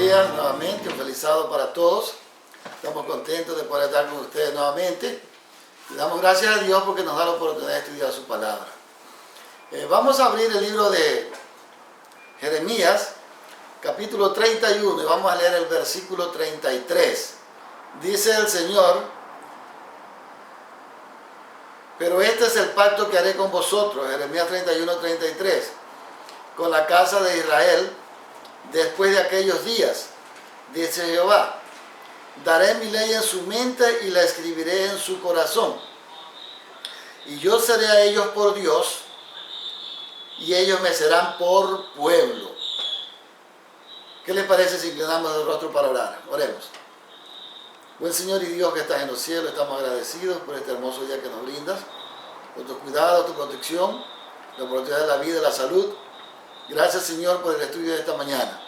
días nuevamente, un feliz sábado para todos. Estamos contentos de poder estar con ustedes nuevamente. Y damos gracias a Dios porque nos da la oportunidad de estudiar su palabra. Vamos a abrir el libro de Jeremías, capítulo 31, y vamos a leer el versículo 33. Dice el Señor: pero este es el pacto que haré con vosotros, Jeremías 31, 33, con la casa de Israel después de aquellos días, dice Jehová. Daré mi ley en su mente y la escribiré en su corazón. Y yo seré a ellos por Dios, y ellos me serán por pueblo. ¿Qué les parece si inclinamos el rostro para orar? Oremos. Buen Señor y Dios que estás en los cielos, estamos agradecidos por este hermoso día que nos brindas, por tu cuidado, tu protección, la oportunidad de la vida y la salud. Gracias, Señor, por el estudio de esta mañana.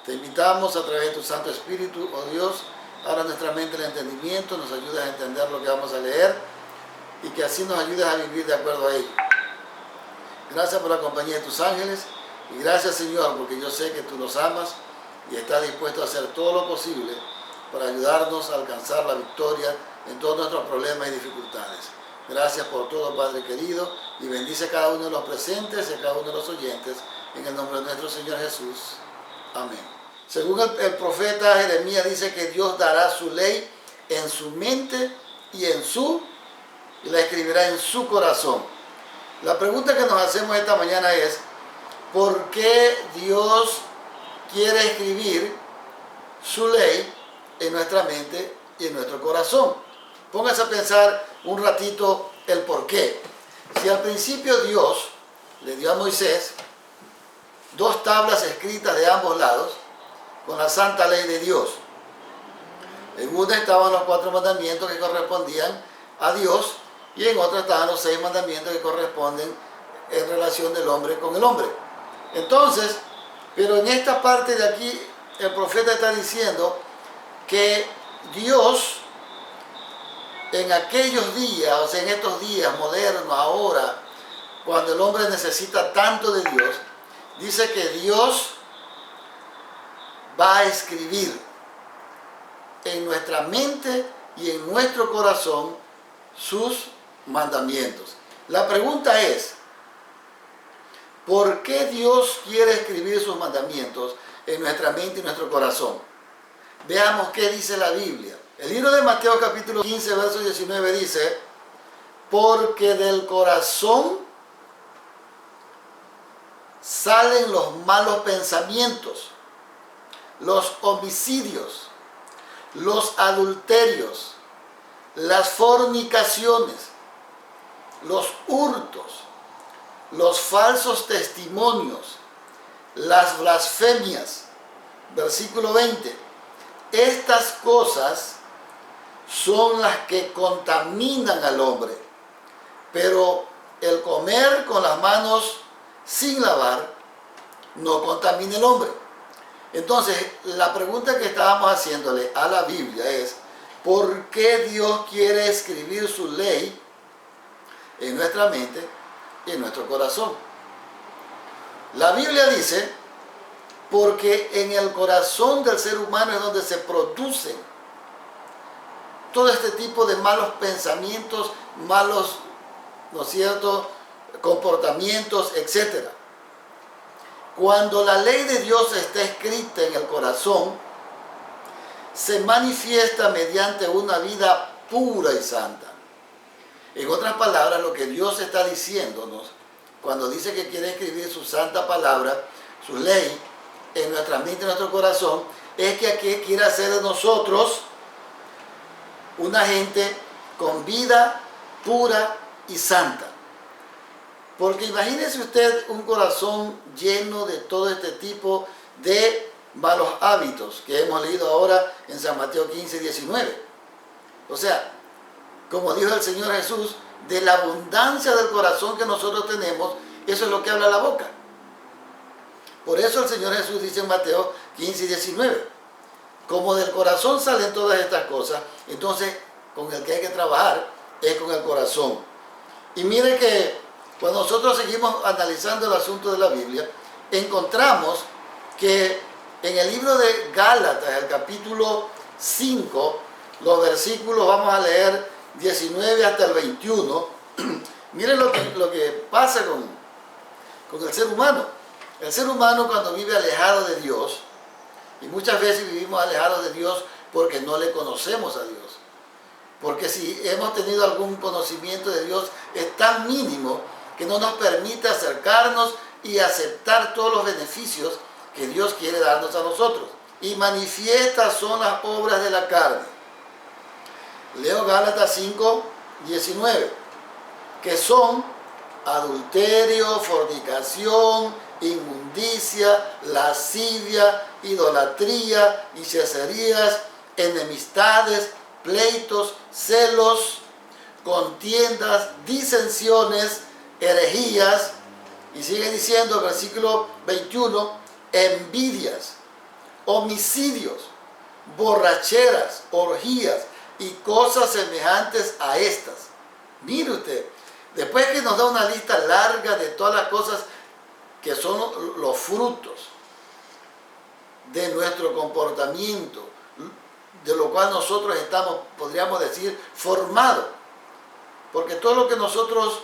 Te invitamos a través de tu Santo Espíritu, oh Dios, abra nuestra mente el entendimiento, nos ayudes a entender lo que vamos a leer y que así nos ayudes a vivir de acuerdo a ello. Gracias por la compañía de tus ángeles y gracias, Señor, porque yo sé que tú nos amas y estás dispuesto a hacer todo lo posible para ayudarnos a alcanzar la victoria en todos nuestros problemas y dificultades. Gracias por todo, Padre querido, y bendice a cada uno de los presentes y a cada uno de los oyentes, en el nombre de nuestro Señor Jesús. Amén. Según el profeta Jeremías, dice que Dios dará su ley en su mente y la escribirá en su corazón. La pregunta que nos hacemos esta mañana es: ¿por qué Dios quiere escribir su ley en nuestra mente y en nuestro corazón? Póngase a pensar un ratito el por qué. Si al principio Dios le dio a Moisés 2 tablas escritas de ambos lados con la santa ley de Dios. En una estaban los 4 mandamientos que correspondían a Dios y en otra estaban los 6 mandamientos que corresponden en relación del hombre con el hombre. Entonces, pero en esta parte de aquí el profeta está diciendo que Dios en aquellos días, o sea, en estos días modernos, ahora, cuando el hombre necesita tanto de Dios, dice que Dios va a escribir en nuestra mente y en nuestro corazón sus mandamientos. La pregunta es: ¿por qué Dios quiere escribir sus mandamientos en nuestra mente y nuestro corazón? Veamos qué dice la Biblia. El libro de Mateo capítulo 15, verso 19 dice: porque del corazón salen los malos pensamientos, los homicidios, los adulterios, las fornicaciones, los hurtos, los falsos testimonios, las blasfemias. Versículo 20. Estas cosas son las que contaminan al hombre, pero el comer con las manos sin lavar no contamina al hombre. Entonces, la pregunta que estábamos haciéndole a la Biblia es: ¿por qué Dios quiere escribir su ley en nuestra mente y en nuestro corazón? La Biblia dice: porque en el corazón del ser humano es donde se producen todo este tipo de malos pensamientos, malos, ¿no es cierto?, comportamientos, etc. Cuando la ley de Dios está escrita en el corazón, se manifiesta mediante una vida pura y santa. En otras palabras, lo que Dios está diciéndonos cuando dice que quiere escribir su santa palabra, su ley, en nuestra mente y nuestro corazón, es que aquí quiere hacer de nosotros una gente con vida pura y santa. Porque imagínese usted un corazón lleno de todo este tipo de malos hábitos que hemos leído ahora en San Mateo 15, 19. O sea, como dijo el Señor Jesús, de la abundancia del corazón que nosotros tenemos, eso es lo que habla la boca. Por eso el Señor Jesús dice en Mateo 15 y 19, como del corazón salen todas estas cosas, entonces con el que hay que trabajar es con el corazón. Y mire que cuando nosotros seguimos analizando el asunto de la Biblia, encontramos que En el libro de Gálatas, el capítulo 5, los versículos, vamos a leer 19 hasta el 21. Miren lo que pasa con el ser humano. El ser humano, cuando vive alejado de Dios, y muchas veces vivimos alejados de Dios porque no le conocemos a Dios. Porque si hemos tenido algún conocimiento de Dios, es tan mínimo que no nos permite acercarnos y aceptar todos los beneficios que Dios quiere darnos a nosotros. Y manifiestas son las obras de la carne. Leo Gálatas 5, 19, que son adulterio, fornicación, inmundicia, lascivia, idolatría, hechicerías, enemistades, pleitos, celos, contiendas, disensiones, herejías, y sigue diciendo el versículo 21, envidias, homicidios, borracheras, orgías y cosas semejantes a estas. Mire usted, después que nos da una lista larga de todas las cosas que son los frutos de nuestro comportamiento, de lo cual nosotros estamos, podríamos decir, formados, porque todo lo que nosotros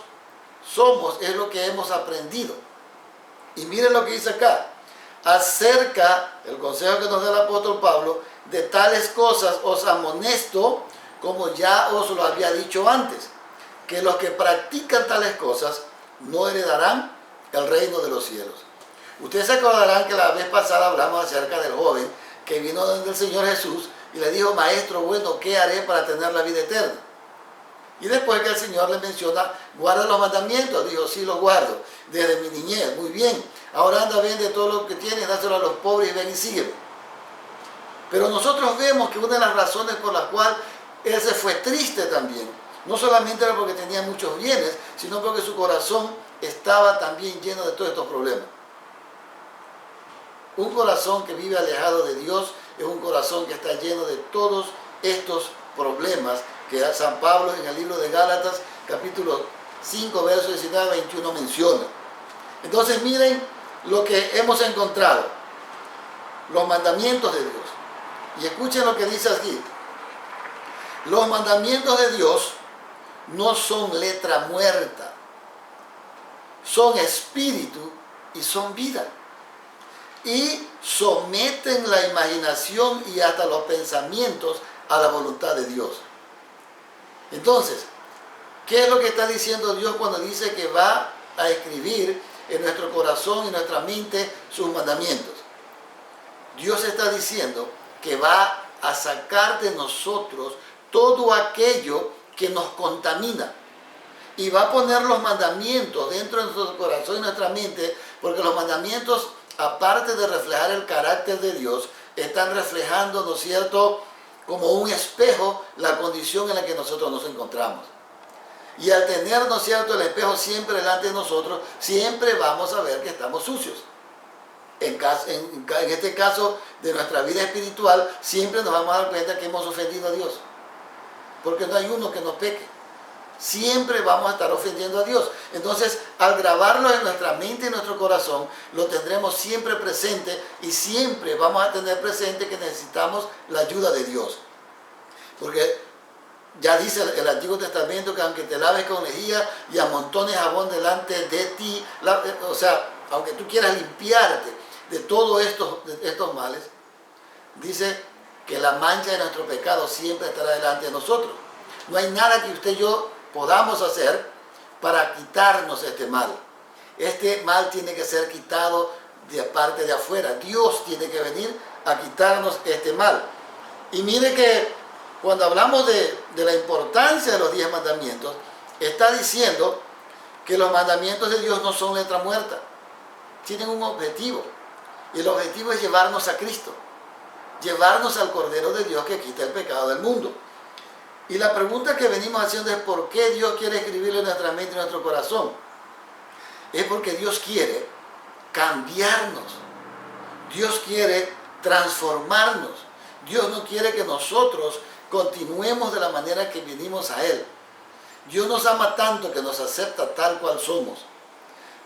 somos es lo que hemos aprendido. Y miren lo que dice acá, acerca, el consejo que nos da el apóstol Pablo, de tales cosas os amonesto, como ya os lo había dicho antes, que los que practican tales cosas no heredarán el reino de los cielos. Ustedes se acordarán que la vez pasada hablamos acerca del joven que vino del Señor Jesús y le dijo, maestro, bueno, ¿qué haré para tener la vida eterna? Y después que el Señor le menciona, guarda los mandamientos, dijo, sí los guardo, desde mi niñez, muy bien. Ahora anda, vende todo lo que tienes, dáselo a los pobres y ven y sígueme. Pero nosotros vemos que una de las razones por las cuales él se fue triste también, no solamente era porque tenía muchos bienes, sino porque su corazón estaba también lleno de todos estos problemas. Un corazón que vive alejado de Dios es un corazón que está lleno de todos estos problemas que San Pablo en el libro de Gálatas, capítulo 5, versos 19 a 21 menciona. Entonces miren lo que hemos encontrado, los mandamientos de Dios. Y escuchen lo que dice aquí. Los mandamientos de Dios no son letra muerta, son espíritu y son vida. Y someten la imaginación y hasta los pensamientos a la voluntad de Dios. Entonces, ¿qué es lo que está diciendo Dios cuando dice que va a escribir en nuestro corazón y nuestra mente sus mandamientos? Dios está diciendo que va a sacar de nosotros todo aquello que nos contamina. Y va a poner los mandamientos dentro de nuestro corazón y nuestra mente, porque los mandamientos, aparte de reflejar el carácter de Dios, están reflejando, ¿no es cierto?, como un espejo, la condición en la que nosotros nos encontramos. Y al tener, ¿no es cierto?, el espejo siempre delante de nosotros, siempre vamos a ver que estamos sucios. En este caso de nuestra vida espiritual, siempre nos vamos a dar cuenta que hemos ofendido a Dios. Porque no hay uno que nos peque. Siempre vamos a estar ofendiendo a Dios. Entonces, al grabarlo en nuestra mente y en nuestro corazón, lo tendremos siempre presente y siempre vamos a tener presente que necesitamos la ayuda de Dios. Porque ya dice el Antiguo Testamento que aunque te laves con lejía y amontones jabón delante de ti, o sea, aunque tú quieras limpiarte de todos estos males, dice que la mancha de nuestro pecado siempre estará delante de nosotros. No hay nada que usted y yo podamos hacer para quitarnos este mal. Este mal tiene que ser quitado de parte de afuera. Dios tiene que venir a quitarnos este mal. Y mire que cuando hablamos de la importancia de los 10 mandamientos, está diciendo que los mandamientos de Dios no son letra muerta. Tienen un objetivo. Y el objetivo es llevarnos a Cristo. Llevarnos al Cordero de Dios que quita el pecado del mundo. Y la pregunta que venimos haciendo es ¿por qué Dios quiere escribirlo en nuestra mente y en nuestro corazón? Es porque Dios quiere cambiarnos. Dios quiere transformarnos. Dios no quiere que nosotros continuemos de la manera que vinimos a Él. Dios nos ama tanto que nos acepta tal cual somos.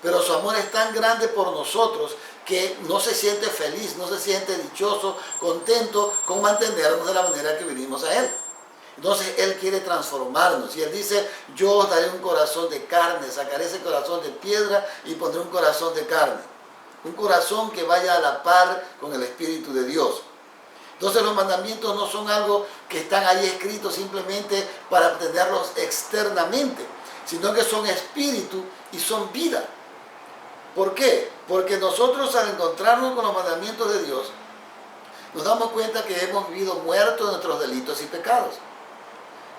Pero su amor es tan grande por nosotros que no se siente feliz, no se siente dichoso, contento con mantenernos de la manera que vinimos a Él. Entonces Él quiere transformarnos y Él dice, yo os daré un corazón de carne, sacaré ese corazón de piedra y pondré un corazón de carne. Un corazón que vaya a la par con el Espíritu de Dios. Entonces los mandamientos no son algo que están ahí escritos simplemente para tenerlos externamente, sino que son espíritu y son vida. ¿Por qué? Porque nosotros al encontrarnos con los mandamientos de Dios, nos damos cuenta que hemos vivido muertos de nuestros delitos y pecados.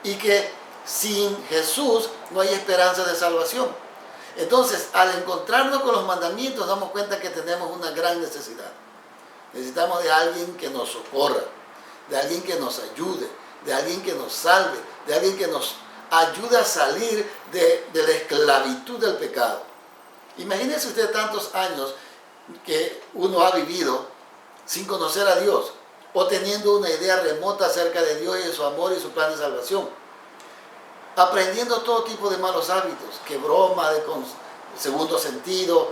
Y que sin Jesús no hay esperanza de salvación. Entonces, al encontrarnos con los mandamientos, nos damos cuenta que tenemos una gran necesidad. Necesitamos de alguien que nos socorra, de alguien que nos ayude, de alguien que nos salve, de alguien que nos ayude a salir de la esclavitud del pecado. Imagínese usted tantos años que uno ha vivido sin conocer a Dios o teniendo una idea remota acerca de Dios y de su amor y su plan de salvación, aprendiendo todo tipo de malos hábitos, que broma, con segundo sentido,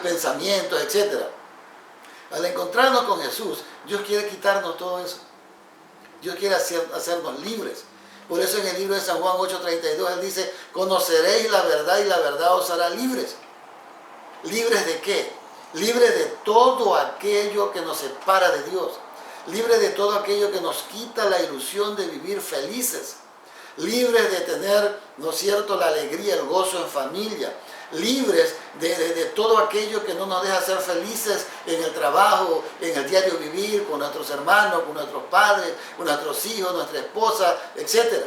pensamientos, etc. Al encontrarnos con Jesús, Dios quiere quitarnos todo eso. Dios quiere hacernos libres. Por eso en el libro de San Juan 8:32 Él dice, conoceréis la verdad y la verdad os hará libres. ¿Libres de qué? Libres de todo aquello que nos separa de Dios. Libres de todo aquello que nos quita la ilusión de vivir felices. Libres de tener, ¿no es cierto?, la alegría, el gozo en familia. Libres de todo aquello que no nos deja ser felices en el trabajo, en el diario vivir, con nuestros hermanos, con nuestros padres, con nuestros hijos, nuestra esposa, etc.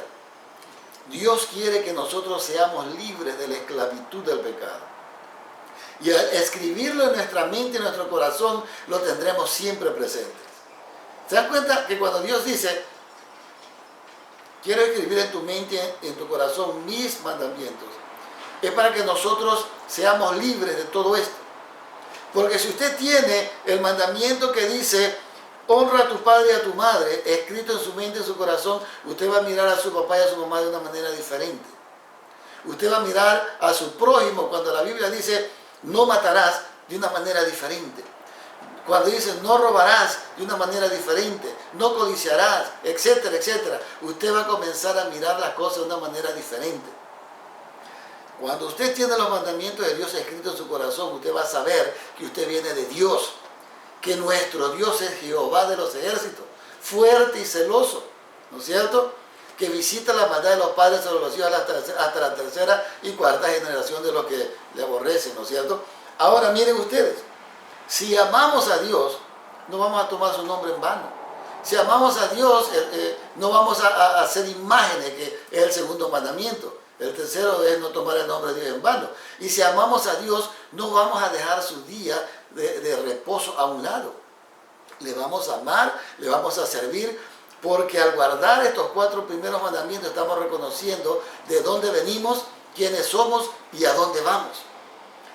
Dios quiere que nosotros seamos libres de la esclavitud del pecado. Y al escribirlo en nuestra mente y en nuestro corazón, lo tendremos siempre presente. ¿Se dan cuenta que cuando Dios dice, quiero escribir en tu mente y en tu corazón mis mandamientos, es para que nosotros seamos libres de todo esto? Porque si usted tiene el mandamiento que dice, honra a tu padre y a tu madre, escrito en su mente y en su corazón, usted va a mirar a su papá y a su mamá de una manera diferente. Usted va a mirar a su prójimo cuando la Biblia dice, no matarás, de una manera diferente. Cuando dice no robarás, de una manera diferente, no codiciarás, etcétera, etcétera. Usted va a comenzar a mirar las cosas de una manera diferente. Cuando usted tiene los mandamientos de Dios escritos en su corazón, usted va a saber que usted viene de Dios, que nuestro Dios es Jehová de los ejércitos, fuerte y celoso, ¿no es cierto?, que visita la maldad de los padres sobre los hijos hasta la tercera y cuarta generación de los que le aborrecen, ¿no es cierto? Ahora miren ustedes, si amamos a Dios, no vamos a tomar su nombre en vano. Si amamos a Dios, no vamos a hacer imágenes, que es el segundo mandamiento. El tercero es no tomar el nombre de Dios en vano. Y si amamos a Dios, no vamos a dejar su día de reposo a un lado. Le vamos a amar, le vamos a servir, porque al guardar estos 4 primeros mandamientos estamos reconociendo de dónde venimos, quiénes somos y a dónde vamos.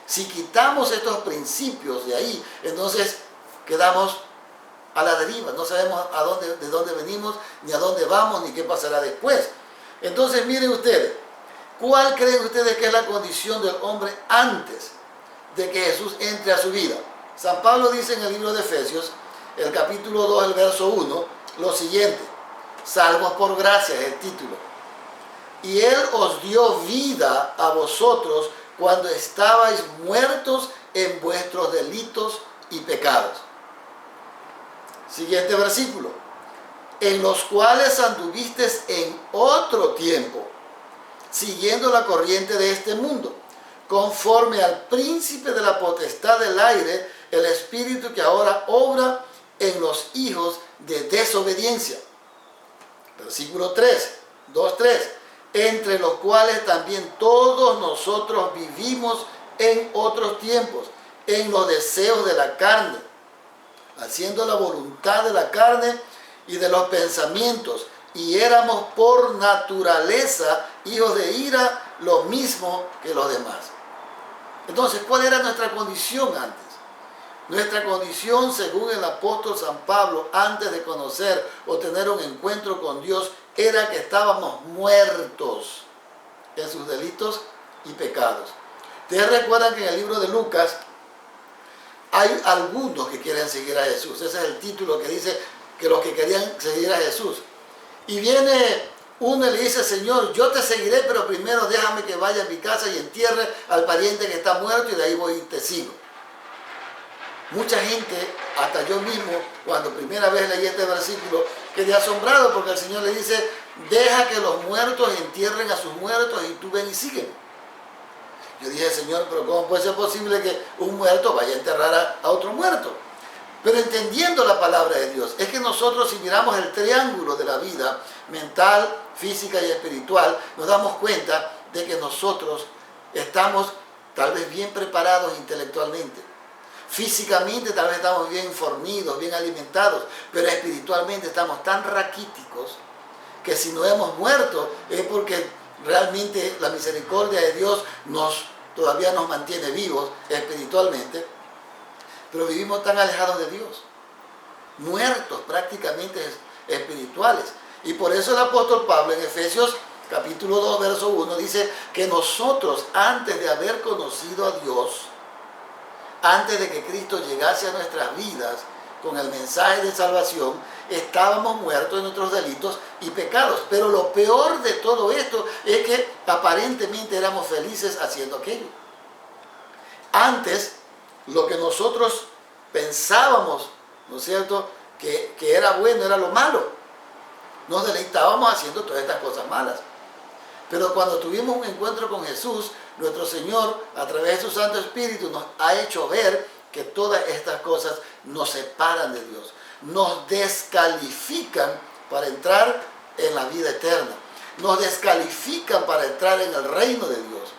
Si quitamos estos principios de ahí, entonces quedamos a la deriva. No sabemos de dónde venimos, ni a dónde vamos, ni qué pasará después. Entonces miren ustedes, ¿cuál creen ustedes que es la condición del hombre antes de que Jesús entre a su vida? San Pablo dice en el libro de Efesios, el capítulo 2, el verso 1, lo siguiente: salvos por gracia es el título. Y Él os dio vida a vosotros cuando estabais muertos en vuestros delitos y pecados. Siguiente versículo: en los cuales anduvisteis en otro tiempo, siguiendo la corriente de este mundo, conforme al príncipe de la potestad del aire, el espíritu que ahora obra en los hijos de desobediencia. Versículo 3, 2:3, entre los cuales también todos nosotros vivimos en otros tiempos, en los deseos de la carne, haciendo la voluntad de la carne y de los pensamientos, y éramos por naturaleza hijos de ira, lo mismo que los demás. Entonces, ¿cuál era nuestra condición antes? Nuestra condición, según el apóstol San Pablo, antes de conocer o tener un encuentro con Dios, era que estábamos muertos en sus delitos y pecados. Ustedes recuerdan que en el libro de Lucas hay algunos que quieren seguir a Jesús. Ese es el título que dice que los que querían seguir a Jesús. Y viene uno y le dice, Señor, yo te seguiré, pero primero déjame que vaya a mi casa y entierre al pariente que está muerto y de ahí voy y te sigo. Mucha gente, hasta yo mismo, cuando primera vez leí este versículo, quedé asombrado porque el Señor le dice, deja que los muertos entierren a sus muertos y tú ven y sígueme. Yo dije, Señor, pero ¿cómo puede ser posible que un muerto vaya a enterrar a otro muerto? Pero entendiendo la palabra de Dios, es que nosotros si miramos el triángulo de la vida, mental, física y espiritual, nos damos cuenta de que nosotros estamos tal vez bien preparados intelectualmente. Físicamente tal vez estamos bien fornidos, bien alimentados, pero espiritualmente estamos tan raquíticos que si no hemos muerto es porque realmente la misericordia de Dios todavía nos mantiene vivos espiritualmente, pero vivimos tan alejados de Dios, muertos prácticamente espirituales. Y por eso el apóstol Pablo en Efesios capítulo 2, verso 1 dice que nosotros antes de haber conocido a Dios, antes de que Cristo llegase a nuestras vidas con el mensaje de salvación, estábamos muertos en nuestros delitos y pecados. Pero lo peor de todo esto es que aparentemente éramos felices haciendo aquello. Antes, lo que nosotros pensábamos, ¿no es cierto?, que era bueno, era lo malo. Nos deleitábamos haciendo todas estas cosas malas. Pero cuando tuvimos un encuentro con Jesús, nuestro Señor, a través de su Santo Espíritu, nos ha hecho ver que todas estas cosas nos separan de Dios, nos descalifican para entrar en la vida eterna, nos descalifican para entrar en el reino de Dios.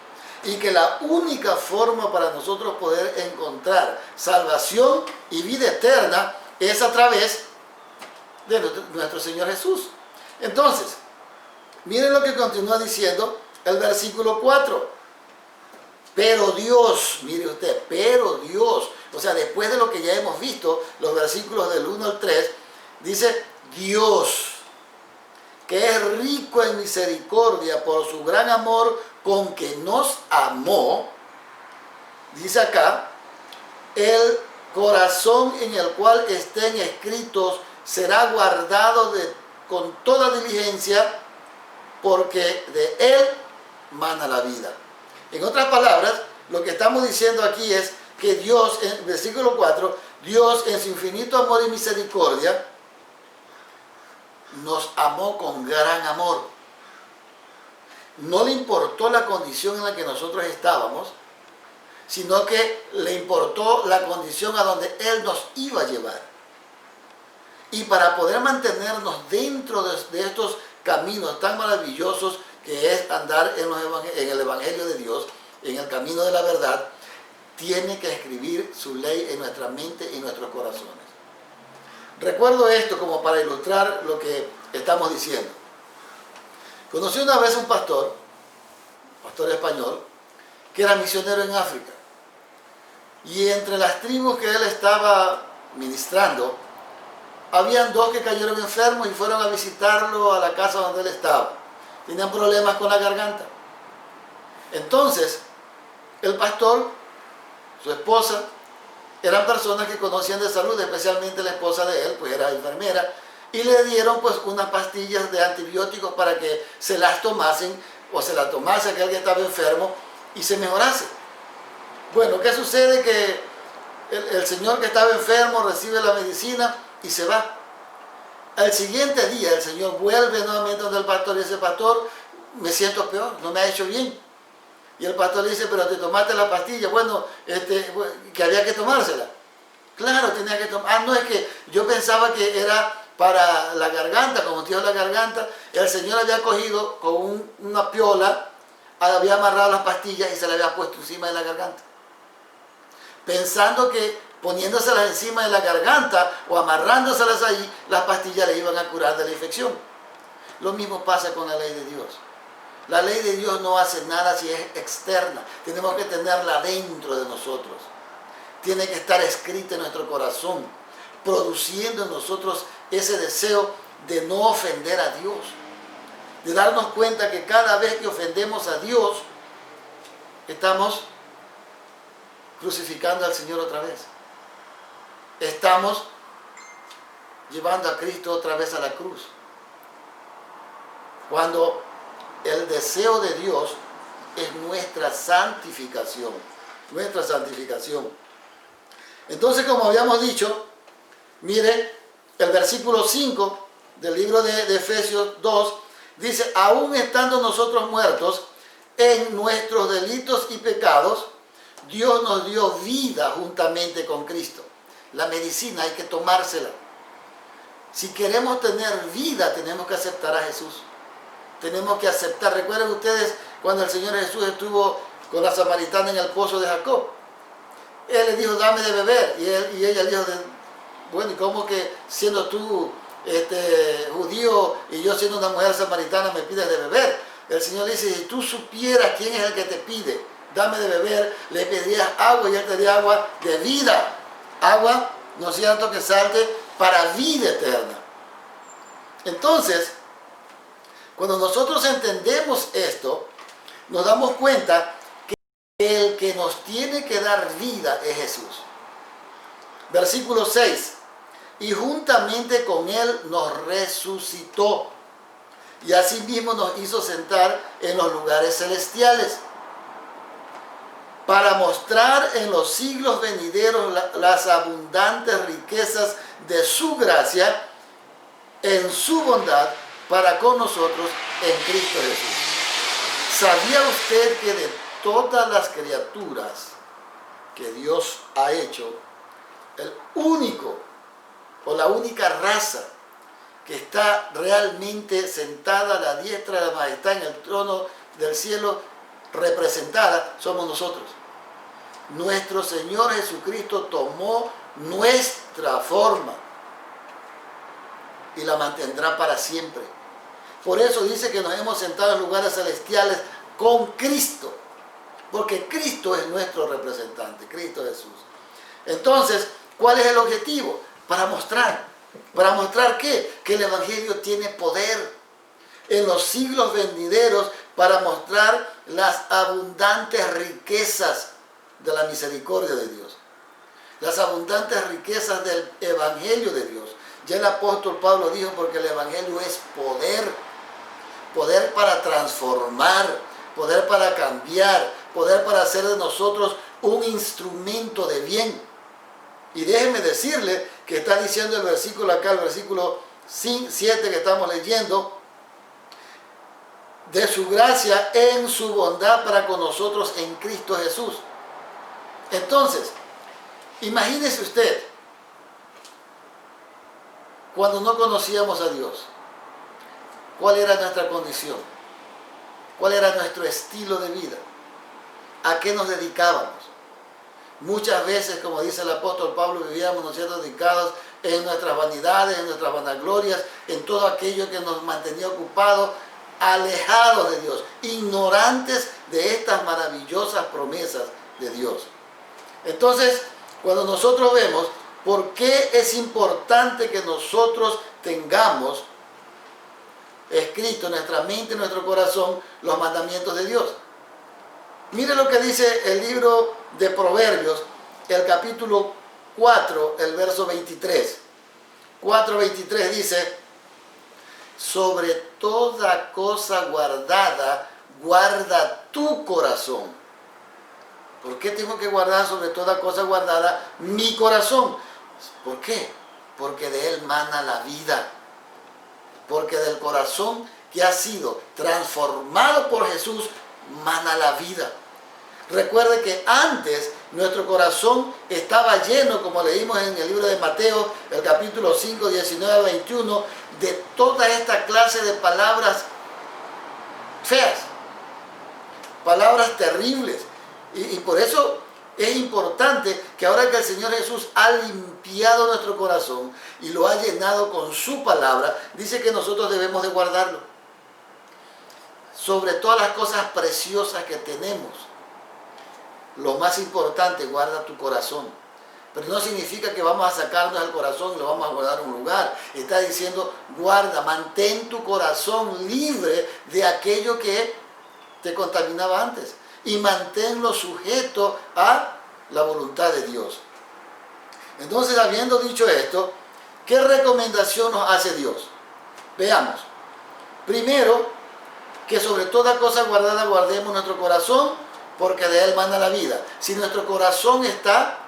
Y que la única forma para nosotros poder encontrar salvación y vida eterna es a través de nuestro Señor Jesús. Entonces, miren lo que continúa diciendo el versículo 4. Pero Dios, mire usted, pero Dios, o sea, después de lo que ya hemos visto, los versículos del 1 al 3, dice Dios, que es rico en misericordia por su gran amor con que nos amó, dice acá, el corazón en el cual estén escritos será guardado con toda diligencia, porque de él mana la vida. En otras palabras, lo que estamos diciendo aquí es que Dios, en versículo 4, Dios en su infinito amor y misericordia nos amó con gran amor. No le importó la condición en la que nosotros estábamos, sino que le importó la condición a donde Él nos iba a llevar. Y para poder mantenernos dentro de estos caminos tan maravillosos que es andar en el Evangelio de Dios, en el camino de la verdad, tiene que escribir su ley en nuestra mente y nuestros corazones. Recuerdo esto como para ilustrar lo que estamos diciendo. Conocí una vez un pastor español, que era misionero en África. Y entre las tribus que él estaba ministrando, habían dos que cayeron enfermos y fueron a visitarlo a la casa donde él estaba. Tenían problemas con la garganta. Entonces, el pastor, su esposa, eran personas que conocían de salud, especialmente la esposa de él, pues era enfermera, y le dieron pues unas pastillas de antibióticos para que se las tomasen, o se las tomase aquel que estaba enfermo, y se mejorase. Bueno, ¿qué sucede? Que el señor que estaba enfermo recibe la medicina y se va. Al siguiente día el Señor vuelve nuevamente donde el pastor y dice, pastor, me siento peor, no me ha hecho bien. Y el pastor le dice, pero te tomaste la pastilla. Bueno, que había que tomársela. Claro, tenía que tomar. Ah, no, es que yo pensaba que era para la garganta, como tío la garganta. El Señor había cogido con una piola, había amarrado las pastillas y se las había puesto encima de la garganta. Pensando que poniéndoselas encima de la garganta o amarrándoselas ahí, las pastillas le iban a curar de la infección. Lo mismo pasa con la ley de Dios. La ley de Dios no hace nada si es externa. Tenemos que tenerla dentro de nosotros. Tiene que estar escrita en nuestro corazón, produciendo en nosotros ese deseo de no ofender a Dios. De darnos cuenta que cada vez que ofendemos a Dios, estamos crucificando al Señor otra vez. estamos llevando a Cristo otra vez a la cruz. Cuando el deseo de Dios es nuestra santificación. Nuestra santificación. Entonces, como habíamos dicho, mire, el versículo 5 del libro de Efesios 2 dice: aún estando nosotros muertos en nuestros delitos y pecados, Dios nos dio vida juntamente con Cristo. La medicina hay que tomársela. Si queremos tener vida, tenemos que aceptar a Jesús. Tenemos que aceptar. Recuerden ustedes cuando el Señor Jesús estuvo con la samaritana en el pozo de Jacob. Él le dijo: dame de beber. Y ella le dijo: bueno, ¿y cómo que siendo tú judío y yo siendo una mujer samaritana me pides de beber? El Señor le dice: si tú supieras quién es el que te pide, dame de beber, le pedirías agua y él te dio agua de vida. Agua, ¿no es cierto?, que salte para vida eterna. Entonces, cuando nosotros entendemos esto, nos damos cuenta que el que nos tiene que dar vida es Jesús. Versículo 6. Y juntamente con Él nos resucitó. Y asimismo nos hizo sentar en los lugares celestiales, para mostrar en los siglos venideros las abundantes riquezas de su gracia en su bondad para con nosotros en Cristo Jesús. ¿Sabía usted que de todas las criaturas que Dios ha hecho, el único o la única raza que está realmente sentada a la diestra de la majestad en el trono del cielo, representada, somos nosotros? Nuestro Señor Jesucristo tomó nuestra forma y la mantendrá para siempre. Por eso dice que nos hemos sentado en lugares celestiales con Cristo, porque Cristo es nuestro representante, Cristo Jesús. Entonces, ¿cuál es el objetivo? Para mostrar ¿qué? Que el Evangelio tiene poder en los siglos venideros, para mostrar las abundantes riquezas de la misericordia de Dios, las abundantes riquezas del Evangelio de Dios. Ya el apóstol Pablo dijo: porque el Evangelio es poder para transformar, poder para cambiar, poder para hacer de nosotros un instrumento de bien. Y déjenme decirle que está diciendo el versículo acá, el versículo 7 que estamos leyendo: de su gracia en su bondad para con nosotros en Cristo Jesús. Entonces, imagínese usted, cuando no conocíamos a Dios, ¿cuál era nuestra condición? ¿Cuál era nuestro estilo de vida? ¿A qué nos dedicábamos? Muchas veces, como dice el apóstol Pablo, vivíamos, ¿no es cierto?, dedicados en nuestras vanidades, en nuestras vanaglorias, en todo aquello que nos mantenía ocupados, alejados de Dios, ignorantes de estas maravillosas promesas de Dios. Entonces, cuando nosotros vemos por qué es importante que nosotros tengamos escrito en nuestra mente, en nuestro corazón, los mandamientos de Dios. Mire lo que dice el libro de Proverbios, el capítulo 4, el verso 23. 4:23 dice: sobre toda cosa guardada, guarda tu corazón. ¿Por qué tengo que guardar sobre toda cosa guardada mi corazón? ¿Por qué? Porque de él mana la vida. Porque del corazón que ha sido transformado por Jesús, mana la vida. Recuerde que antes nuestro corazón estaba lleno, como leímos en el libro de Mateo, el capítulo 5, 19-21, de toda esta clase de palabras feas, palabras terribles. Y por eso es importante que ahora que el Señor Jesús ha limpiado nuestro corazón y lo ha llenado con su palabra, dice que nosotros debemos de guardarlo. Sobre todas las cosas preciosas que tenemos, lo más importante, guarda tu corazón. Pero no significa que vamos a sacarnos el corazón y lo vamos a guardar en un lugar. Está diciendo: guarda, mantén tu corazón libre de aquello que te contaminaba antes. Y manténlo sujeto a la voluntad de Dios. Entonces, habiendo dicho esto, ¿qué recomendación nos hace Dios? Veamos. Primero, que sobre toda cosa guardada guardemos nuestro corazón, porque de él mana la vida. Si nuestro corazón está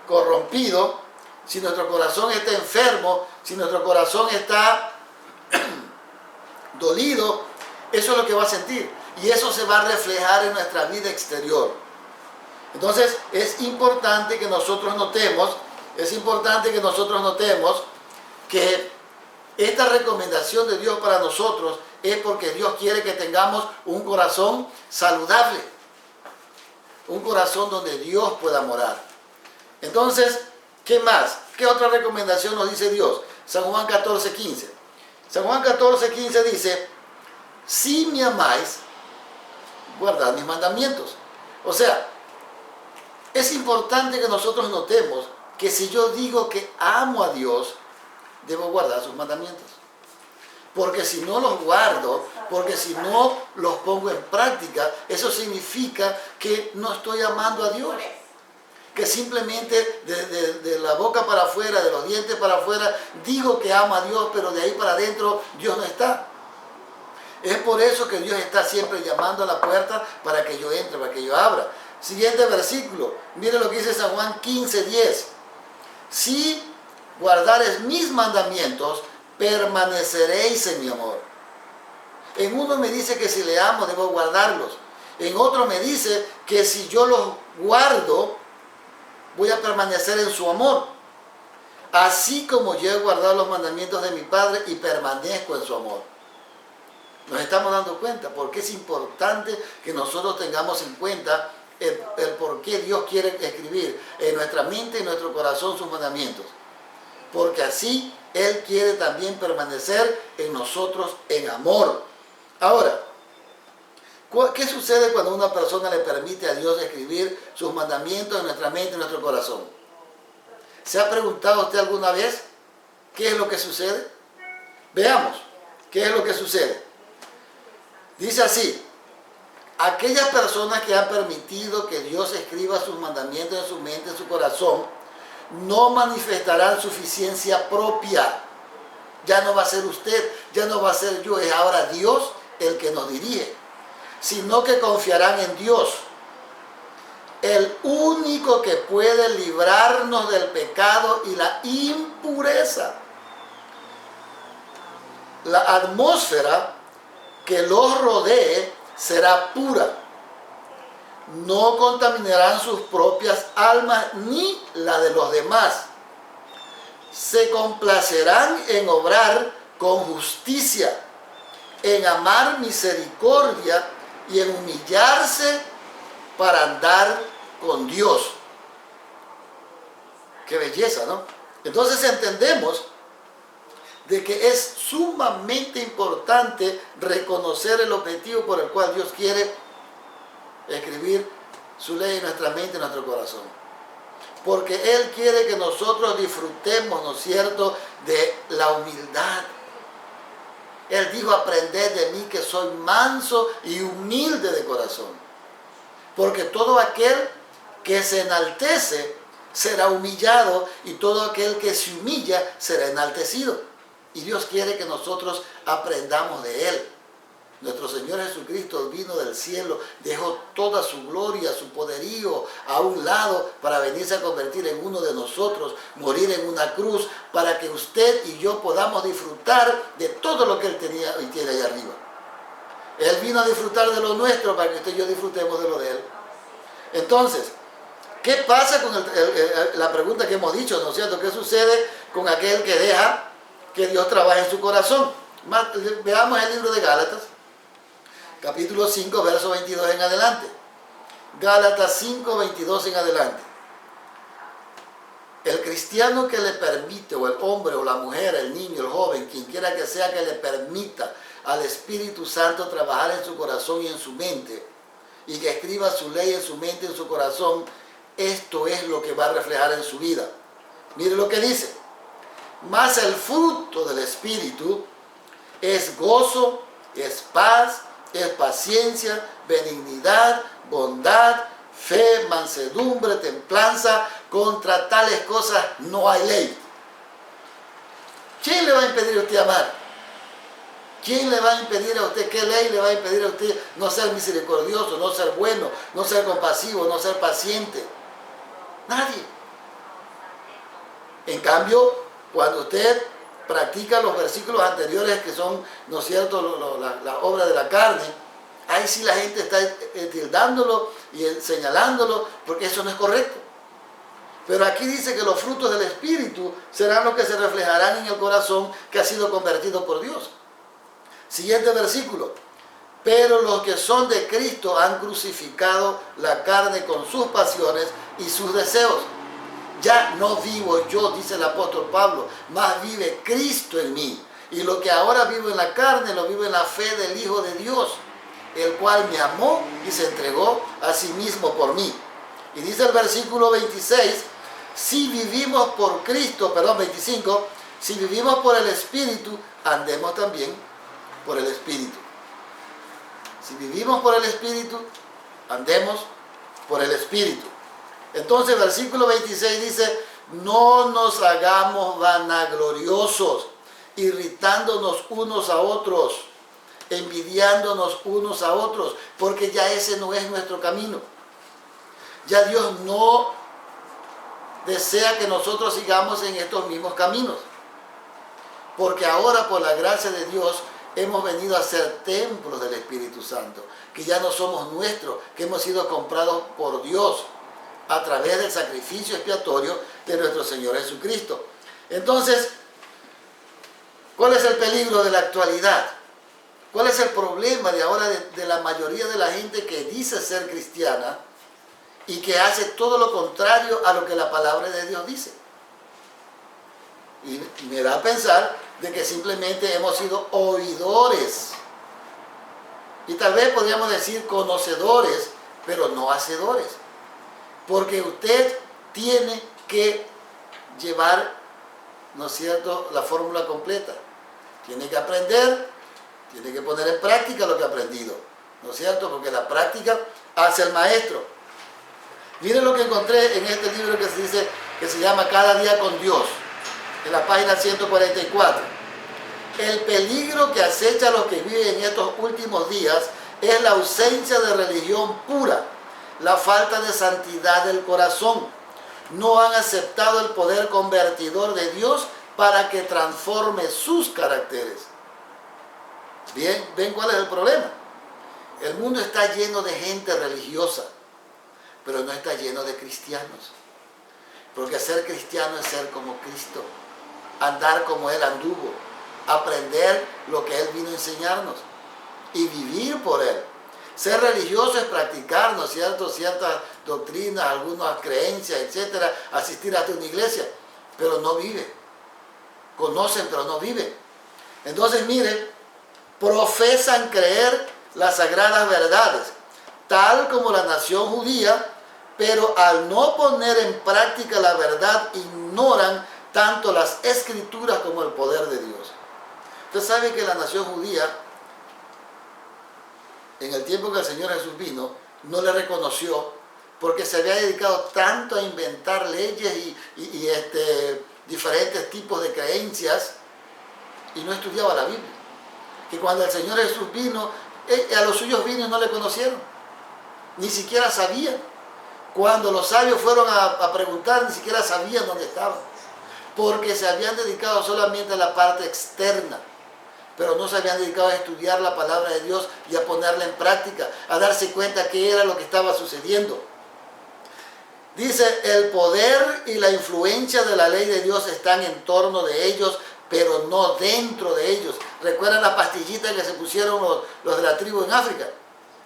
corrompido, si nuestro corazón está enfermo, si nuestro corazón está dolido, eso es lo que va a sentir. Y eso se va a reflejar en nuestra vida exterior. Entonces, es importante que nosotros notemos que esta recomendación de Dios para nosotros es porque Dios quiere que tengamos un corazón saludable. Un corazón donde Dios pueda morar. Entonces, ¿qué más? ¿Qué otra recomendación nos dice Dios? San Juan 14:15. San Juan 14:15 dice, si me amáis, guardad mis mandamientos. O sea, es importante que nosotros notemos que si yo digo que amo a Dios, debo guardar sus mandamientos. Porque si no los guardo, porque si no los pongo en práctica, eso significa que no estoy amando a Dios. Que simplemente de la boca para afuera, de los dientes para afuera, digo que amo a Dios, pero de ahí para adentro Dios no está. Es por eso que Dios está siempre llamando a la puerta para que yo entre, para que yo abra. Siguiente versículo, mire lo que dice San Juan 15:10. Si guardares mis mandamientos, permaneceréis en mi amor. En uno me dice que si le amo debo guardarlos. En otro me dice que si yo los guardo, voy a permanecer en su amor. Así como yo he guardado los mandamientos de mi Padre y permanezco en su amor. Nos estamos dando cuenta porque es importante que nosotros tengamos en cuenta el por qué Dios quiere escribir en nuestra mente y en nuestro corazón sus mandamientos. Porque así Él quiere también permanecer en nosotros en amor. Ahora, ¿qué sucede cuando una persona le permite a Dios escribir sus mandamientos en nuestra mente y en nuestro corazón? ¿Se ha preguntado usted alguna vez qué es lo que sucede? Veamos, ¿qué es lo que sucede? Dice así, aquellas personas que han permitido que Dios escriba sus mandamientos en su mente, en su corazón, no manifestarán suficiencia propia. Ya no va a ser usted, ya no va a ser yo, es ahora Dios el que nos dirige, sino que confiarán en Dios, el único que puede librarnos del pecado y la impureza. La atmósfera que los rodee será pura. No contaminarán sus propias almas ni la de los demás. Se complacerán en obrar con justicia, en amar misericordia y en humillarse para andar con Dios. Qué belleza, ¿no? Entonces entendemos de que es sumamente importante reconocer el objetivo por el cual Dios quiere escribir su ley en nuestra mente y en nuestro corazón. Porque Él quiere que nosotros disfrutemos, ¿no es cierto?, de la humildad. Él dijo, aprended de mí que soy manso y humilde de corazón. Porque todo aquel que se enaltece será humillado y todo aquel que se humilla será enaltecido. Y Dios quiere que nosotros aprendamos de Él. Nuestro Señor Jesucristo vino del cielo, dejó toda su gloria, su poderío a un lado para venirse a convertir en uno de nosotros, morir en una cruz, para que usted y yo podamos disfrutar de todo lo que Él tenía y tiene allá arriba. Él vino a disfrutar de lo nuestro para que usted y yo disfrutemos de lo de Él. Entonces, ¿qué pasa con la pregunta que hemos dicho, ¿no es cierto? ¿Qué sucede con aquel que deja que Dios trabaje en su corazón? Veamos el libro de Gálatas, capítulo 5, verso 22 en adelante. Gálatas 5, 22 en adelante. El cristiano que le permite, o el hombre, o la mujer, el niño, el joven, quien quiera que sea, que le permita al Espíritu Santo trabajar en su corazón y en su mente, y que escriba su ley en su mente y en su corazón, esto es lo que va a reflejar en su vida. Mire lo que dice. Mas el fruto del Espíritu es gozo, es paz, es paciencia, benignidad, bondad, fe, mansedumbre, templanza. Contra tales cosas no hay ley. ¿Quién le va a impedir a usted amar? ¿Quién le va a impedir a usted? ¿Qué ley le va a impedir a usted no ser misericordioso, no ser bueno, no ser compasivo, no ser paciente? Nadie. En cambio, cuando usted practica los versículos anteriores que son, ¿no es cierto?, la obra de la carne, ahí sí la gente está tildándolo y señalándolo, porque eso no es correcto. Pero aquí dice que los frutos del Espíritu serán los que se reflejarán en el corazón que ha sido convertido por Dios. Siguiente versículo. Pero los que son de Cristo han crucificado la carne con sus pasiones y sus deseos. Ya no vivo yo, dice el apóstol Pablo, más vive Cristo en mí. Y lo que ahora vivo en la carne, lo vivo en la fe del Hijo de Dios, el cual me amó y se entregó a sí mismo por mí. Y dice el versículo 26, si vivimos por Cristo, 25, si vivimos por el Espíritu, andemos también por el Espíritu. Si vivimos por el Espíritu, andemos por el Espíritu. Entonces, versículo 26 dice, no nos hagamos vanagloriosos, irritándonos unos a otros, envidiándonos unos a otros, porque ya ese no es nuestro camino. Ya Dios no desea que nosotros sigamos en estos mismos caminos. Porque ahora, por la gracia de Dios, hemos venido a ser templos del Espíritu Santo, que ya no somos nuestros, que hemos sido comprados por Dios a través del sacrificio expiatorio de nuestro Señor Jesucristo. Entonces, ¿cuál es el peligro de la actualidad? ¿Cuál es el problema de ahora de la mayoría de la gente que dice ser cristiana y que hace todo lo contrario a lo que la palabra de Dios dice? Y me da a pensar de que simplemente hemos sido oidores. Y tal vez podríamos decir conocedores, pero no hacedores. Porque usted tiene que llevar, ¿no es cierto?, la fórmula completa. Tiene que aprender, tiene que poner en práctica lo que ha aprendido, ¿no es cierto? Porque la práctica hace el maestro. Miren lo que encontré en este libro que se llama Cada día con Dios, en la página 144. El peligro que acecha a los que viven en estos últimos días es la ausencia de religión pura, la falta de santidad del corazón. No han aceptado el poder convertidor de Dios para que transforme sus caracteres. Bien, ¿ven cuál es el problema? El mundo está lleno de gente religiosa, pero no está lleno de cristianos. Porque ser cristiano es ser como Cristo, andar como Él anduvo, aprender lo que Él vino a enseñarnos y vivir por Él. Ser religioso es practicar, ¿no es cierto?, ciertas doctrinas, algunas creencias, etcétera, asistir a una iglesia, pero no vive. Conocen, pero no viven. Entonces, miren, profesan creer las sagradas verdades, tal como la nación judía, pero al no poner en práctica la verdad, ignoran tanto las escrituras como el poder de Dios. Usted sabe que la nación judía, en el tiempo que el Señor Jesús vino, no le reconoció porque se había dedicado tanto a inventar leyes y diferentes tipos de creencias y no estudiaba la Biblia. Que cuando el Señor Jesús vino, a los suyos vino y no le conocieron, ni siquiera sabían. Cuando los sabios fueron a preguntar, ni siquiera sabían dónde estaban, porque se habían dedicado solamente a la parte externa, pero no se habían dedicado a estudiar la palabra de Dios y a ponerla en práctica, a darse cuenta qué era lo que estaba sucediendo. Dice, el poder y la influencia de la ley de Dios están en torno de ellos, pero no dentro de ellos. ¿Recuerdan las pastillitas que se pusieron los de la tribu en África?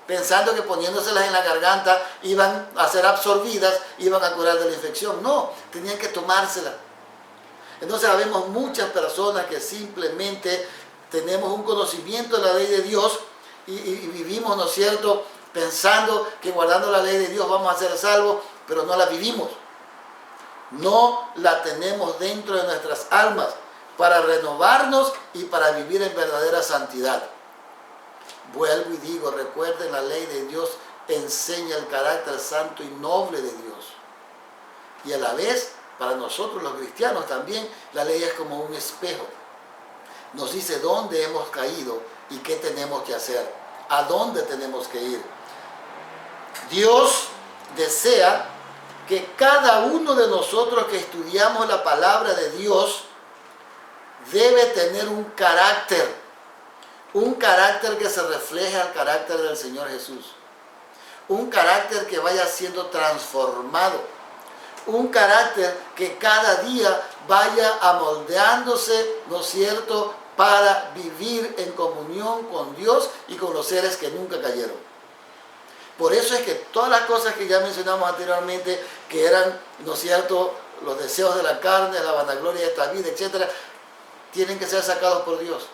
Pensando que poniéndoselas en la garganta iban a ser absorbidas, iban a curar de la infección. No, tenían que tomárselas. Entonces vemos muchas personas que simplemente tenemos un conocimiento de la ley de Dios y vivimos, ¿no es cierto?, pensando que guardando la ley de Dios vamos a ser salvos, pero no la vivimos. No la tenemos dentro de nuestras almas para renovarnos y para vivir en verdadera santidad. Vuelvo y digo, recuerden, la ley de Dios enseña el carácter santo y noble de Dios. Y a la vez, para nosotros los cristianos también, la ley es como un espejo. Nos dice dónde hemos caído y qué tenemos que hacer, a dónde tenemos que ir. Dios desea que cada uno de nosotros que estudiamos la palabra de Dios debe tener un carácter que se refleje al carácter del Señor Jesús, un carácter que vaya siendo transformado, un carácter que cada día vaya amoldeándose, ¿no es cierto?, para vivir en comunión con Dios y con los seres que nunca cayeron. Por eso es que todas las cosas que ya mencionamos anteriormente, que eran, ¿no es cierto?, los deseos de la carne, la vanagloria de esta vida, etc., tienen que ser sacados por Dios.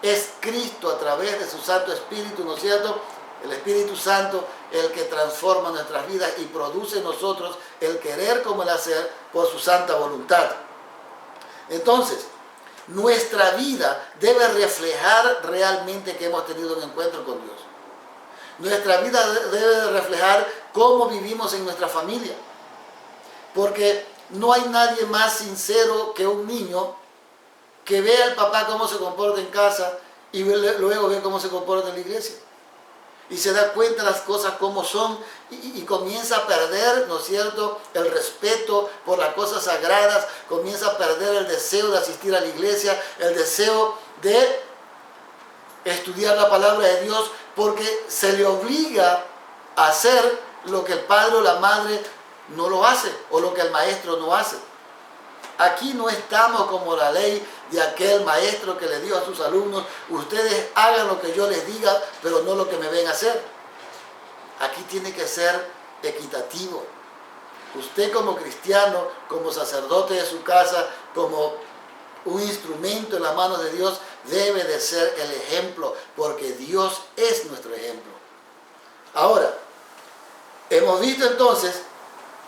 Es Cristo a través de su Santo Espíritu, ¿no es cierto?, el Espíritu Santo, el que transforma nuestras vidas y produce en nosotros el querer como el hacer por su santa voluntad. Entonces, nuestra vida debe reflejar realmente que hemos tenido un encuentro con Dios. Nuestra vida debe reflejar cómo vivimos en nuestra familia. Porque no hay nadie más sincero que un niño que ve al papá cómo se comporta en casa y luego ve cómo se comporta en la iglesia. Y se da cuenta de las cosas como son y comienza a perder, ¿no es cierto?, el respeto por las cosas sagradas, comienza a perder el deseo de asistir a la iglesia, el deseo de estudiar la palabra de Dios, porque se le obliga a hacer lo que el padre o la madre no lo hace, o lo que el maestro no hace. Aquí no estamos como la ley de aquel maestro que le dijo a sus alumnos: ustedes hagan lo que yo les diga, pero no lo que me ven hacer. Aquí tiene que ser equitativo. Usted como cristiano, como sacerdote de su casa, como un instrumento en las manos de Dios, debe de ser el ejemplo, porque Dios es nuestro ejemplo. Ahora, hemos visto entonces